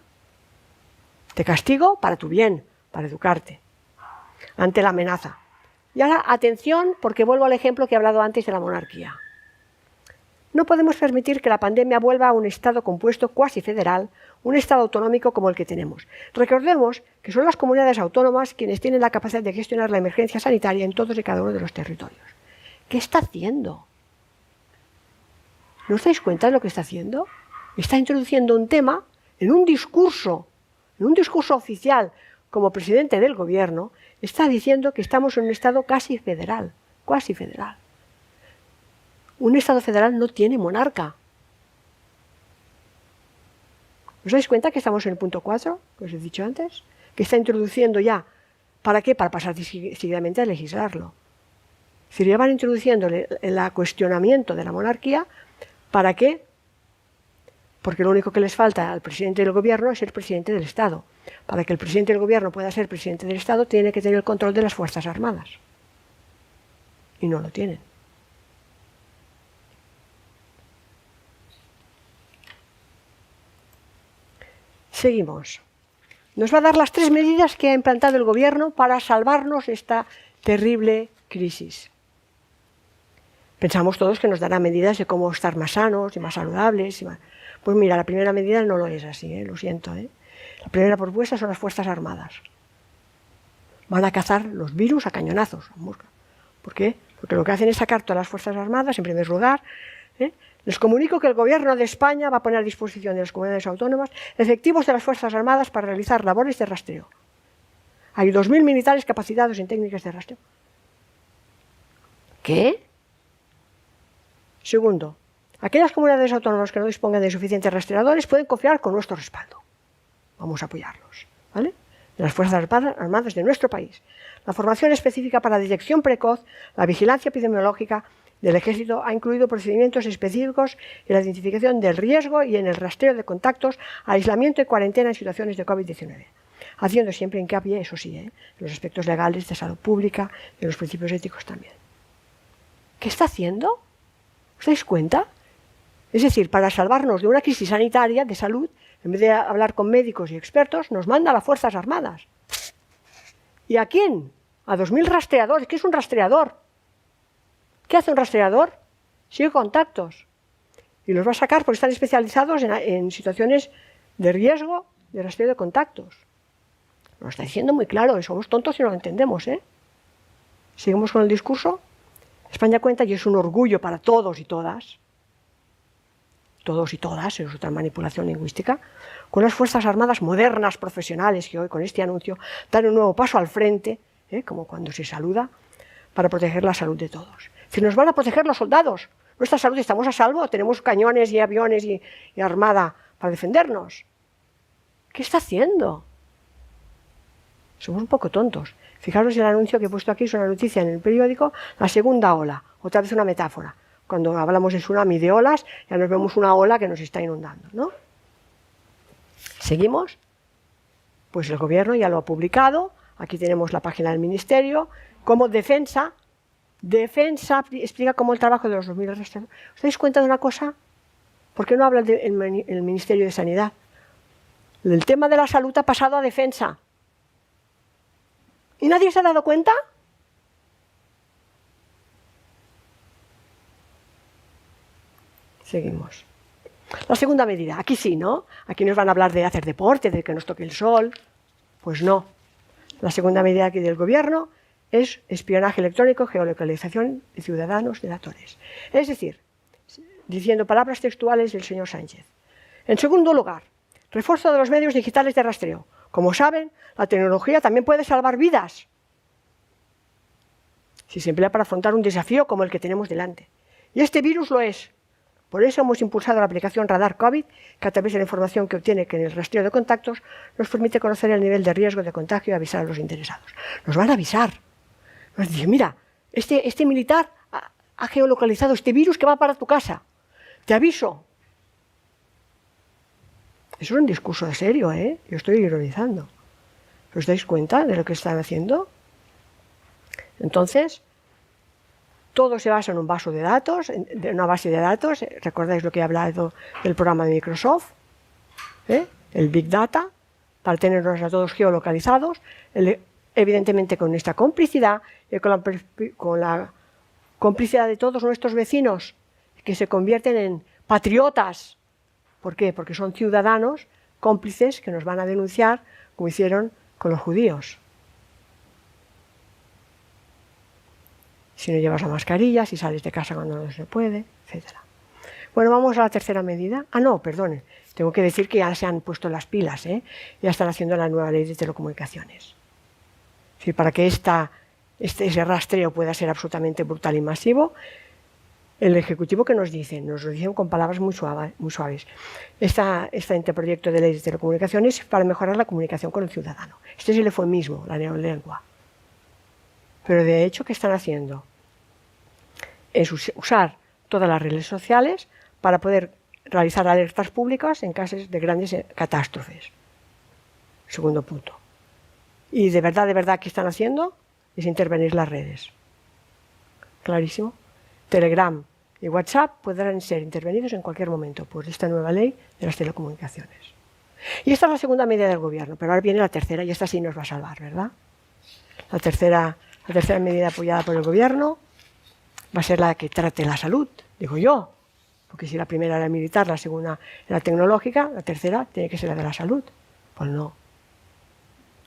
Te castigo para tu bien, para educarte, ante la amenaza. Y ahora, atención, porque vuelvo al ejemplo que he hablado antes de la monarquía. No podemos permitir que la pandemia vuelva a un Estado compuesto cuasi federal, un Estado autonómico como el que tenemos. Recordemos que son las comunidades autónomas quienes tienen la capacidad de gestionar la emergencia sanitaria en todos y cada uno de los territorios. ¿Qué está haciendo? ¿No os dais cuenta de lo que está haciendo? Está introduciendo un tema en un discurso oficial como presidente del gobierno, está diciendo que estamos en un Estado casi federal, cuasi federal. Un Estado federal no tiene monarca. ¿Os dais cuenta que estamos en el punto 4, que os he dicho antes? Que está introduciendo ya. ¿Para qué? Para pasar seguidamente a legislarlo. Es decir, ya van introduciendo el cuestionamiento de la monarquía. ¿Para qué? Porque lo único que les falta al presidente del gobierno es ser presidente del Estado. Para que el presidente del gobierno pueda ser presidente del Estado, tiene que tener el control de las Fuerzas Armadas. Y no lo tienen. Seguimos. Nos va a dar las 3 medidas que ha implantado el gobierno para salvarnos de esta terrible crisis. Pensamos todos que nos dará medidas de cómo estar más sanos y más saludables. Pues mira, la primera medida no lo es así, lo siento. La primera propuesta son las Fuerzas Armadas. van a cazar los virus a cañonazos. ¿Por qué? Porque lo que hacen es sacar todas las Fuerzas Armadas, en primer lugar. Les comunico que el Gobierno de España va a poner a disposición de las comunidades autónomas efectivos de las Fuerzas Armadas para realizar labores de rastreo. Hay 2.000 militares capacitados en técnicas de rastreo. ¿Qué? Segundo, aquellas comunidades autónomas que no dispongan de suficientes rastreadores pueden confiar con nuestro respaldo. Vamos a apoyarlos, ¿vale? De las Fuerzas Armadas de nuestro país. La formación específica para la detección precoz, la vigilancia epidemiológica del Ejército ha incluido procedimientos específicos en la identificación del riesgo y en el rastreo de contactos, aislamiento y cuarentena en situaciones de COVID-19. Haciendo siempre hincapié, eso sí, en los aspectos legales de salud pública y en los principios éticos también. ¿Qué está haciendo? ¿Os dais cuenta? Es decir, para salvarnos de una crisis sanitaria de salud, en vez de hablar con médicos y expertos, nos manda a las Fuerzas Armadas. ¿Y a quién? A 2.000 rastreadores. ¿Qué es un rastreador? ¿Qué hace un rastreador? Sigue contactos. Y los va a sacar porque están especializados en situaciones de riesgo de rastreo de contactos. Nos está diciendo muy claro, y somos tontos si no lo entendemos, ¿eh? Seguimos con el discurso. España cuenta, y es un orgullo para todos y todas, es otra manipulación lingüística, con las Fuerzas Armadas modernas, profesionales, que hoy con este anuncio dan un nuevo paso al frente, como cuando se saluda, para proteger la salud de todos. Si nos van a proteger los soldados, nuestra salud, estamos a salvo, tenemos cañones y aviones y armada para defendernos. ¿Qué está haciendo? Somos un poco tontos. Fijaros el anuncio que he puesto aquí, es una noticia en el periódico, la segunda ola, otra vez una metáfora. Cuando hablamos de tsunami, de olas, ya nos vemos una ola que nos está inundando, ¿no? ¿Seguimos? Pues el Gobierno ya lo ha publicado, aquí tenemos la página del Ministerio, como Defensa explica cómo el trabajo de los 2.000 rastreadores. ¿Os dais cuenta de una cosa? ¿Por qué no habla el Ministerio de Sanidad? El tema de la salud ha pasado a Defensa. ¿Y nadie se ha dado cuenta? Seguimos. La segunda medida, aquí sí, ¿no? Aquí nos van a hablar de hacer deporte, de que nos toque el sol. Pues no. La segunda medida aquí del Gobierno es espionaje electrónico, geolocalización de ciudadanos, de datos. Es decir, diciendo palabras textuales del señor Sánchez. En segundo lugar, refuerzo de los medios digitales de rastreo. Como saben, la tecnología también puede salvar vidas, si se emplea para afrontar un desafío como el que tenemos delante. Y este virus lo es. Por eso hemos impulsado la aplicación Radar COVID, que a través de la información que obtiene en el rastreo de contactos, nos permite conocer el nivel de riesgo de contagio y avisar a los interesados. Nos van a avisar. Nos dicen, mira, este militar ha geolocalizado este virus que va para tu casa. Te aviso. Eso es un discurso de serio, ¿eh? Yo estoy ironizando. ¿Os dais cuenta de lo que están haciendo? Entonces, todo se basa en un vaso de datos, en una base de datos. ¿Recordáis lo que he hablado del programa de Microsoft? El Big Data, para tenerlos a todos geolocalizados, evidentemente con nuestra complicidad y con la complicidad de todos nuestros vecinos, que se convierten en patriotas. ¿Por qué? Porque son ciudadanos cómplices que nos van a denunciar, como hicieron con los judíos. Si no llevas la mascarilla, si sales de casa cuando no se puede, etc. Bueno, vamos a la tercera medida. No, perdone, tengo que decir que ya se han puesto las pilas, ya están haciendo la nueva ley de telecomunicaciones. Sí, para que ese rastreo pueda ser absolutamente brutal y masivo, el Ejecutivo que nos lo dicen con palabras muy suaves. Este anteproyecto de ley de telecomunicaciones es para mejorar la comunicación con el ciudadano. Este es el eufemismo, la neolengua. Pero de hecho, ¿qué están haciendo? Es usar todas las redes sociales para poder realizar alertas públicas en casos de grandes catástrofes. Segundo punto. Y de verdad, ¿qué están haciendo? Es intervenir las redes. Clarísimo. Telegram y WhatsApp podrán ser intervenidos en cualquier momento por esta nueva ley de las telecomunicaciones. Y esta es la segunda medida del Gobierno, pero ahora viene la tercera y esta sí nos va a salvar, ¿verdad? La tercera medida apoyada por el Gobierno va a ser la que trate la salud, digo yo, porque si la primera era militar, la segunda era tecnológica, la tercera tiene que ser la de la salud. Pues no.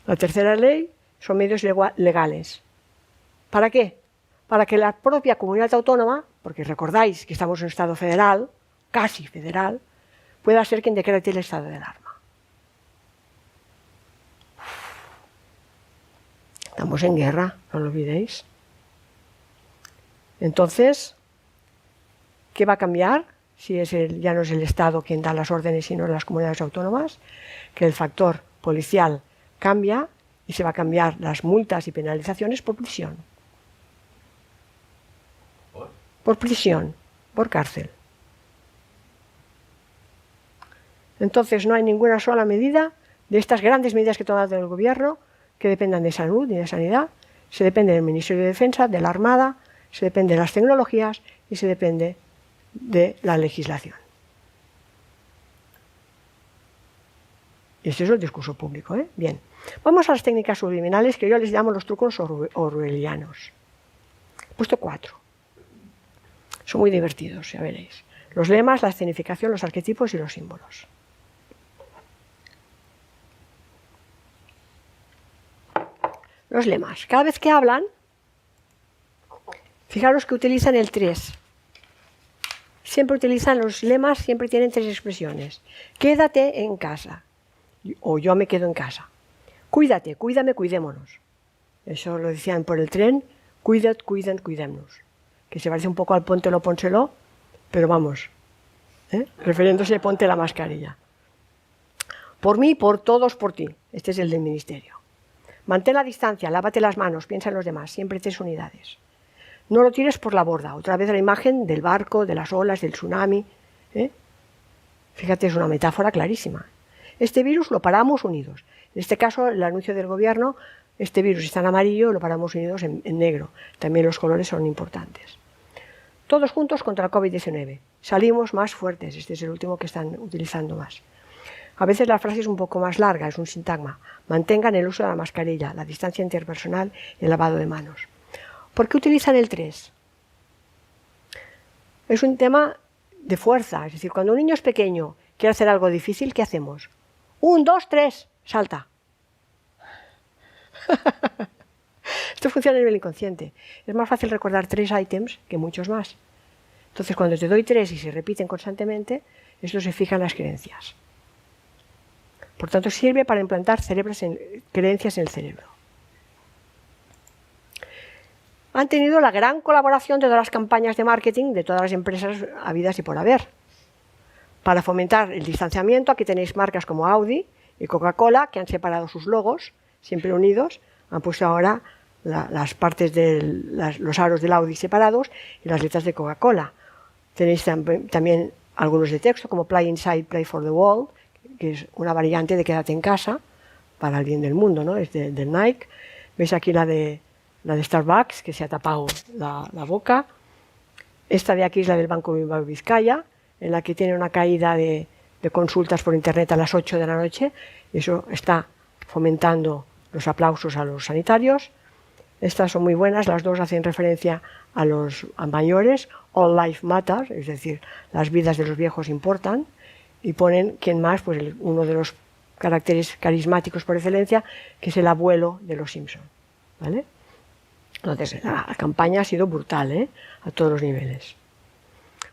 La tercera ley son medios legales. ¿Para qué? Para que la propia comunidad autónoma, porque recordáis que estamos en un estado federal, casi federal, pueda ser quien decrete el estado de alarma. Estamos en guerra, no lo olvidéis. Entonces, ¿qué va a cambiar? Si ya no es el Estado quien da las órdenes, sino las comunidades autónomas, que el factor policial cambia y se va a cambiar las multas y penalizaciones por prisión. Por prisión, por cárcel. Entonces no hay ninguna sola medida de estas grandes medidas que ha tomado el gobierno que dependan de salud y de sanidad. Se depende del Ministerio de Defensa, de la Armada, se depende de las tecnologías y se depende de la legislación. Y este es el discurso público, ¿eh? Bien, vamos a las técnicas subliminales que yo les llamo los trucos orwellianos. He puesto 4. Son muy divertidos, ya veréis. Los lemas, la escenificación, los arquetipos y los símbolos. Los lemas. Cada vez que hablan, fijaros que utilizan el 3. Siempre utilizan los lemas, siempre tienen 3 expresiones. Quédate en casa. O yo me quedo en casa. Cuídate, cuídame, cuidémonos. Eso lo decían por el tren. Cuidad, cuiden, cuidémonos. Que se parece un poco al póntelo, pónselo, pero vamos, refiriéndose a ponte la mascarilla. Por mí, por todos, por ti. Este es el del ministerio. Mantén la distancia, lávate las manos, piensa en los demás, siempre 3 unidades. No lo tires por la borda. Otra vez la imagen del barco, de las olas, del tsunami. Fíjate, es una metáfora clarísima. Este virus lo paramos unidos. En este caso, el anuncio del gobierno, este virus está en amarillo, lo paramos unidos en negro. También los colores son importantes. Todos juntos contra el COVID-19. Salimos más fuertes. Este es el último que están utilizando más. A veces la frase es un poco más larga, es un sintagma. Mantengan el uso de la mascarilla, la distancia interpersonal y el lavado de manos. ¿Por qué utilizan el 3? Es un tema de fuerza. Es decir, cuando un niño es pequeño, quiere hacer algo difícil, ¿qué hacemos? 1, 2, 3, salta. Esto funciona a nivel inconsciente. Es más fácil recordar 3 ítems que muchos más. Entonces, cuando te doy 3 y se repiten constantemente, esto se fija en las creencias. Por tanto, sirve para implantar creencias en el cerebro. Han tenido la gran colaboración de todas las campañas de marketing de todas las empresas habidas y por haber. Para fomentar el distanciamiento, aquí tenéis marcas como Audi y Coca-Cola, que han separado sus logos, siempre unidos. Han puesto ahora las partes de los aros del Audi separados y las letras de Coca-Cola. Tenéis también algunos de texto, como Play Inside, Play for the World, que es una variante de quédate en casa, para el bien del mundo, ¿no? Es de Nike. Veis aquí la de Starbucks, que se ha tapado la boca. Esta de aquí es la del Banco Bilbao Vizcaya, en la que tiene una caída de consultas por internet a las 8 de la noche. Y eso está fomentando los aplausos a los sanitarios. Estas son muy buenas, las dos hacen referencia a mayores. All life matters, es decir, las vidas de los viejos importan. Y ponen, ¿quién más? Pues uno de los caracteres carismáticos por excelencia, que es el abuelo de los Simpson, ¿vale? Entonces, la campaña ha sido brutal, a todos los niveles.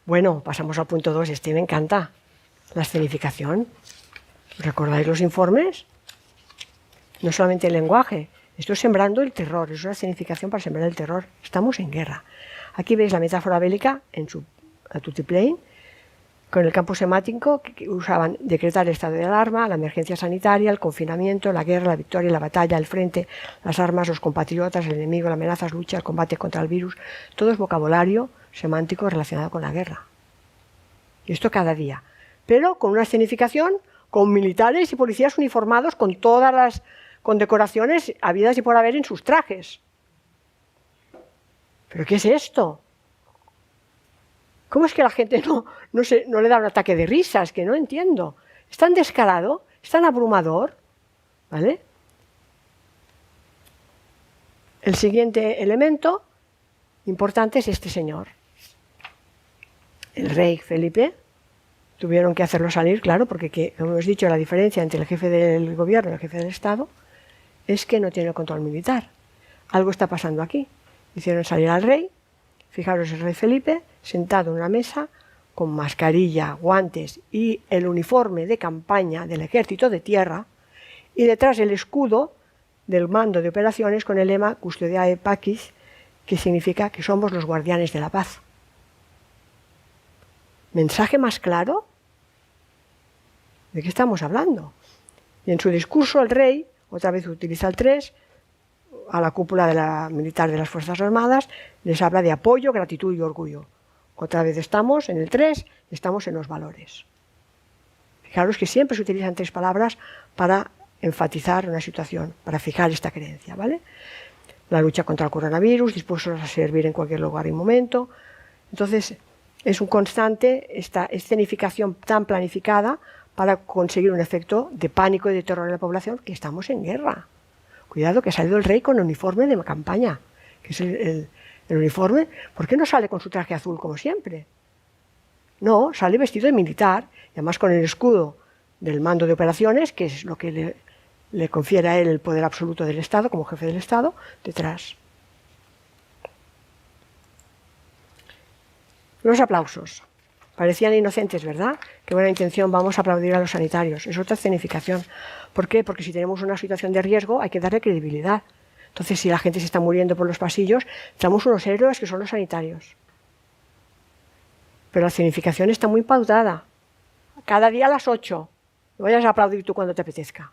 Bueno, pasamos al punto 2. Este me encanta. La escenificación. ¿Recordáis los informes? No solamente el lenguaje. Esto es sembrando el terror. Es una escenificación para sembrar el terror. Estamos en guerra. Aquí veis la metáfora bélica en su tutiplane, con el campo semántico que usaban decretar el estado de alarma, la emergencia sanitaria, el confinamiento, la guerra, la victoria, la batalla, el frente, las armas, los compatriotas, el enemigo, las amenazas, lucha, el combate contra el virus. Todo es vocabulario semántico relacionado con la guerra. Y esto cada día. Pero con una escenificación, con militares y policías uniformados, con todas las condecoraciones habidas y por haber en sus trajes. ¿Pero qué es esto? ¿Cómo es que la gente no le da un ataque de risa? Es que no entiendo. Es tan descarado, es tan abrumador, ¿vale? El siguiente elemento importante es este señor. El rey Felipe. Tuvieron que hacerlo salir, claro, porque, como hemos dicho, la diferencia entre el jefe del gobierno y el jefe del Estado es que no tiene el control militar. Algo está pasando aquí. Hicieron salir al rey, fijaros el rey Felipe, sentado en una mesa, con mascarilla, guantes y el uniforme de campaña del ejército de tierra, y detrás el escudo del mando de operaciones con el lema Custodiae Pacis, que significa que somos los guardianes de la paz. ¿Mensaje más claro? ¿De qué estamos hablando? Y en su discurso el rey, otra vez utiliza el 3, a la cúpula de la militar de las Fuerzas Armadas, les habla de apoyo, gratitud y orgullo. Otra vez estamos en el 3, estamos en los valores. Fijaros que siempre se utilizan 3 palabras para enfatizar una situación, para fijar esta creencia, ¿vale? La lucha contra el coronavirus, dispuestos a servir en cualquier lugar y momento. Entonces, es un constante esta escenificación tan planificada para conseguir un efecto de pánico y de terror en la población, que estamos en guerra. Cuidado, que ha salido el rey con uniforme de campaña, que es el uniforme. ¿Por qué no sale con su traje azul como siempre? No, sale vestido de militar, y además con el escudo del mando de operaciones, que es lo que le confiere a él el poder absoluto del Estado, como jefe del Estado, detrás. Los aplausos. Parecían inocentes, ¿verdad? Qué buena intención, vamos a aplaudir a los sanitarios. Es otra escenificación. ¿Por qué? Porque si tenemos una situación de riesgo hay que darle credibilidad. Entonces, si la gente se está muriendo por los pasillos, tenemos unos héroes que son los sanitarios. Pero la escenificación está muy pautada. Cada día a las 8. No vayas a aplaudir tú cuando te apetezca.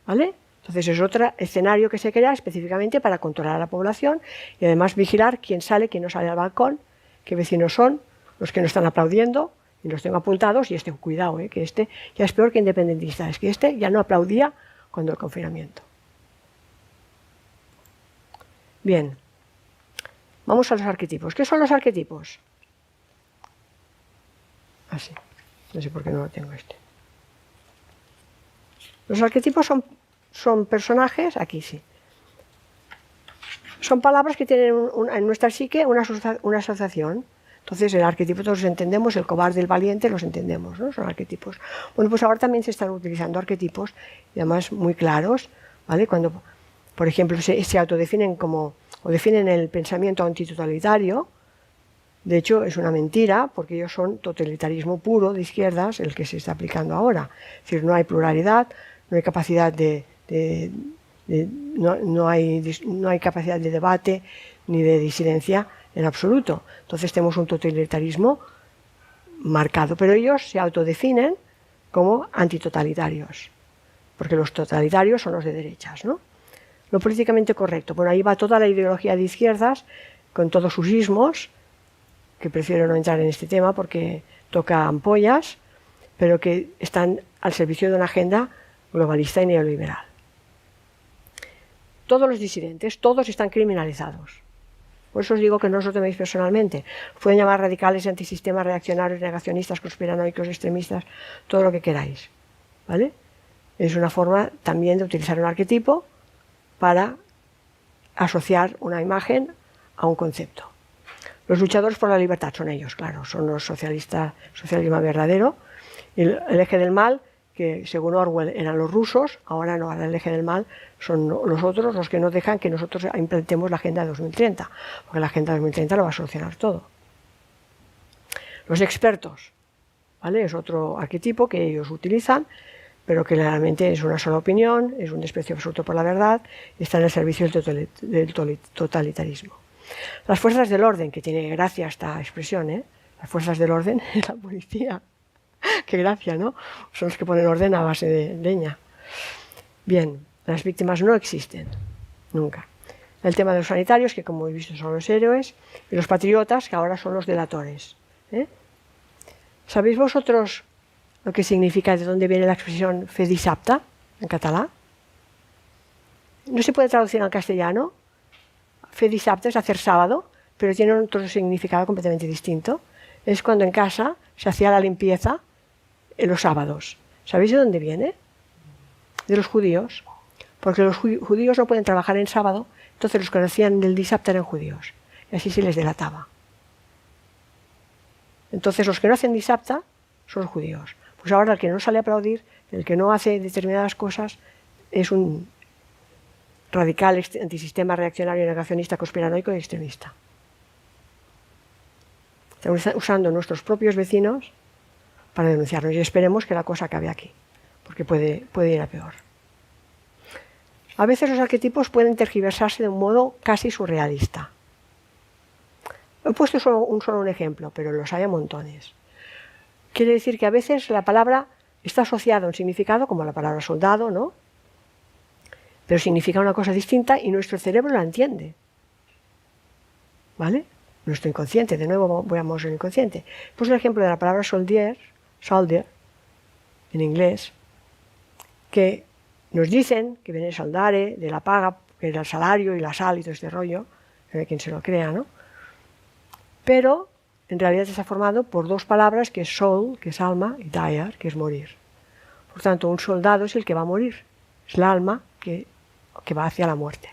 ¿Vale? Entonces es otro escenario que se crea específicamente para controlar a la población y además vigilar quién sale, quién no sale al balcón, qué vecinos son los que no están aplaudiendo, y los tengo apuntados, y cuidado, que este ya es peor que independentista, es que este ya no aplaudía cuando el confinamiento. Bien, vamos a los arquetipos. ¿Qué son los arquetipos? Así, no sé por qué no lo tengo este. Los arquetipos son personajes, aquí sí. Son palabras que tienen en nuestra psique una asociación. Entonces el arquetipo todos los entendemos, el cobarde, el valiente, los entendemos, ¿no? Son arquetipos. Bueno, pues ahora también se están utilizando arquetipos, y además muy claros, ¿vale? Cuando, por ejemplo, se autodefinen como, o definen el pensamiento antitotalitario. De hecho, es una mentira, porque ellos son totalitarismo puro de izquierdas, el que se está aplicando ahora. Es decir, no hay pluralidad, no hay capacidad no hay capacidad de debate ni de disidencia en absoluto. Entonces tenemos un totalitarismo marcado, pero ellos se autodefinen como antitotalitarios, porque los totalitarios son los de derechas, ¿no? Lo políticamente correcto, bueno, ahí va toda la ideología de izquierdas con todos sus ismos, que prefiero no entrar en este tema porque toca ampollas, pero que están al servicio de una agenda globalista y neoliberal. Todos los disidentes, todos están criminalizados. Por eso os digo que no os lo toméis personalmente. Pueden llamar radicales, antisistemas, reaccionarios, negacionistas, conspiranoicos, extremistas, todo lo que queráis, ¿vale? Es una forma también de utilizar un arquetipo para asociar una imagen a un concepto. Los luchadores por la libertad son ellos, claro, son los socialistas, socialismo verdadero. El eje del mal, que según Orwell eran los rusos, ahora no, ahora el eje del mal son los otros, los que no dejan que nosotros implementemos la Agenda 2030, porque la Agenda 2030 lo va a solucionar todo. Los expertos, ¿vale? Es otro arquetipo que ellos utilizan, pero que realmente es una sola opinión, es un desprecio absoluto por la verdad, y está en el servicio del totalitarismo. Las fuerzas del orden, que tiene gracia esta expresión, ¿eh? Las fuerzas del orden es la policía. Qué gracia, ¿no? Son los que ponen orden a base de leña. Bien, las víctimas no existen, nunca. El tema de los sanitarios, que como habéis visto son los héroes, y los patriotas, que ahora son los delatores. ¿Sabéis vosotros lo que significa, de dónde viene la expresión fe dissabte, en catalán? No se puede traducir al castellano. Fe dissabte es hacer sábado, pero tiene otro significado completamente distinto. Es cuando en casa se hacía la limpieza en los sábados. ¿Sabéis de dónde viene? De los judíos. Porque los judíos no pueden trabajar en sábado, entonces los que hacían el dissabte eran judíos. Y así se les delataba. Entonces los que no hacen dissabte son los judíos. Pues ahora el que no sale a aplaudir, el que no hace determinadas cosas, es un radical, antisistema, reaccionario, negacionista, conspiranoico y extremista. Estamos usando nuestros propios vecinos para denunciarnos y esperemos que la cosa acabe aquí, porque puede ir a peor. A veces los arquetipos pueden tergiversarse de un modo casi surrealista. He puesto solo un ejemplo, pero los hay a montones. Quiere decir que a veces la palabra está asociada a un significado, como la palabra soldado, ¿no? Pero significa una cosa distinta y nuestro cerebro la entiende. ¿Vale? Nuestro inconsciente, de nuevo veamos el inconsciente. Pues el ejemplo de la palabra soldier, en inglés, que nos dicen que viene soldare, de la paga, que era el salario y la sal y todo este rollo, que quien se lo crea, ¿no? Pero en realidad está formado por dos palabras, que es soul, que es alma, y dire, que es morir. Por tanto, un soldado es el que va a morir, es la alma que va hacia la muerte.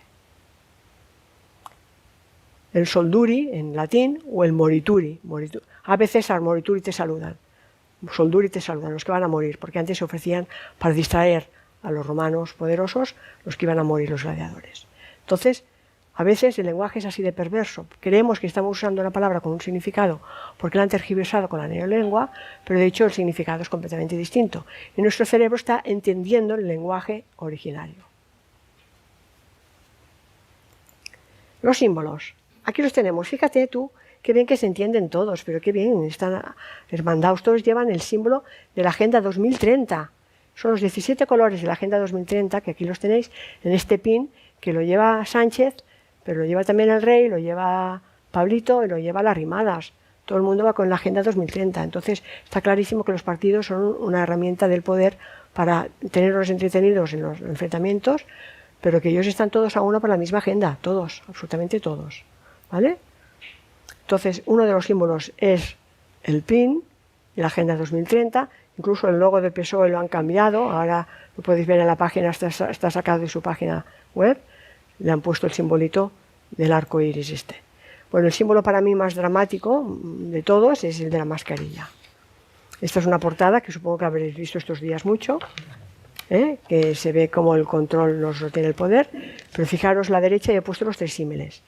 El solduri en latín o el morituri. A veces al morituri te saludan, solduri te saludan, los que van a morir, porque antes se ofrecían para distraer a los romanos poderosos, los que iban a morir, los gladiadores. Entonces, a veces el lenguaje es así de perverso. Creemos que estamos usando una palabra con un significado porque la han tergiversado con la neolengua, pero de hecho el significado es completamente distinto. Y nuestro cerebro está entendiendo el lenguaje originario. Los símbolos. Aquí los tenemos. Fíjate tú, qué bien que se entienden todos, pero qué bien están hermandados. Todos llevan el símbolo de la Agenda 2030. Son los 17 colores de la Agenda 2030, que aquí los tenéis en este pin, que lo lleva Sánchez, pero lo lleva también el Rey, lo lleva Pablito y lo lleva las Rimadas. Todo el mundo va con la Agenda 2030. Entonces está clarísimo que los partidos son una herramienta del poder para tenerlos entretenidos en los enfrentamientos, pero que ellos están todos a uno por la misma agenda, todos, absolutamente todos. ¿Vale? Entonces, uno de los símbolos es el PIN, la Agenda 2030, incluso el logo del PSOE lo han cambiado, ahora lo podéis ver en la página, está sacado de su página web, le han puesto el simbolito del arco iris este. Bueno, el símbolo para mí más dramático de todos es el de la mascarilla. Esta es una portada que supongo que habréis visto estos días mucho, que se ve como el control nos lo tiene el poder, pero fijaros la derecha y he puesto los 3 símiles.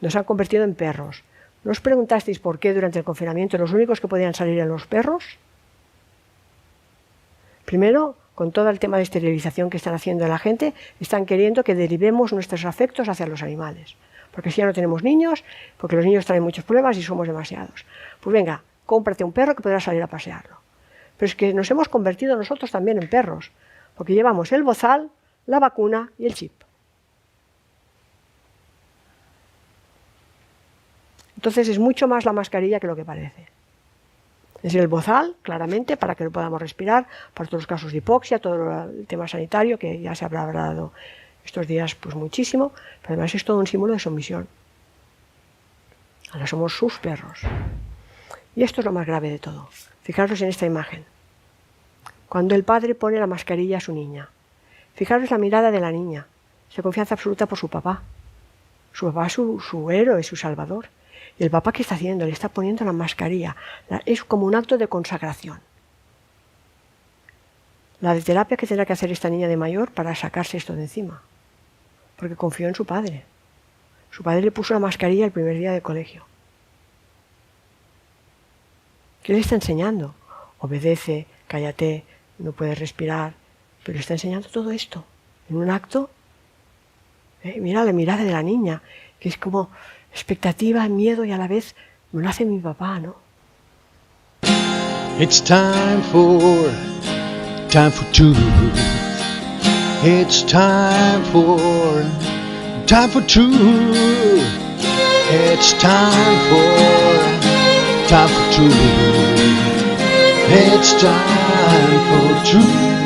Nos han convertido en perros. ¿No os preguntasteis por qué durante el confinamiento los únicos que podían salir eran los perros? Primero, con todo el tema de esterilización que están haciendo la gente, están queriendo que derivemos nuestros afectos hacia los animales. Porque si ya no tenemos niños, porque los niños traen muchos problemas y somos demasiados. Pues venga, cómprate un perro que podrás salir a pasearlo. Pero es que nos hemos convertido nosotros también en perros, porque llevamos el bozal, la vacuna y el chip. Entonces es mucho más la mascarilla que lo que parece. Es el bozal, claramente, para que lo podamos respirar, para todos los casos de hipoxia, todo el tema sanitario, que ya se habrá hablado estos días pues muchísimo, pero además es todo un símbolo de sumisión. Ahora somos sus perros. Y esto es lo más grave de todo. Fijaros en esta imagen. Cuando el padre pone la mascarilla a su niña. Fijaros la mirada de la niña. Se confianza absoluta por su papá. Su papá es su héroe, su salvador. Y el papá, ¿qué está haciendo? Le está poniendo la mascarilla. Es como un acto de consagración. La de terapia que tendrá que hacer esta niña de mayor para sacarse esto de encima. Porque confió en su padre. Su padre le puso la mascarilla el primer día de colegio. ¿Qué le está enseñando? Obedece, cállate, no puedes respirar. Pero le está enseñando todo esto. En un acto. Mira la mirada de la niña, que es como expectativa, miedo y a la vez me lo hace mi papá, ¿no? It's time for two. It's time for two. It's time for two. It's time for two.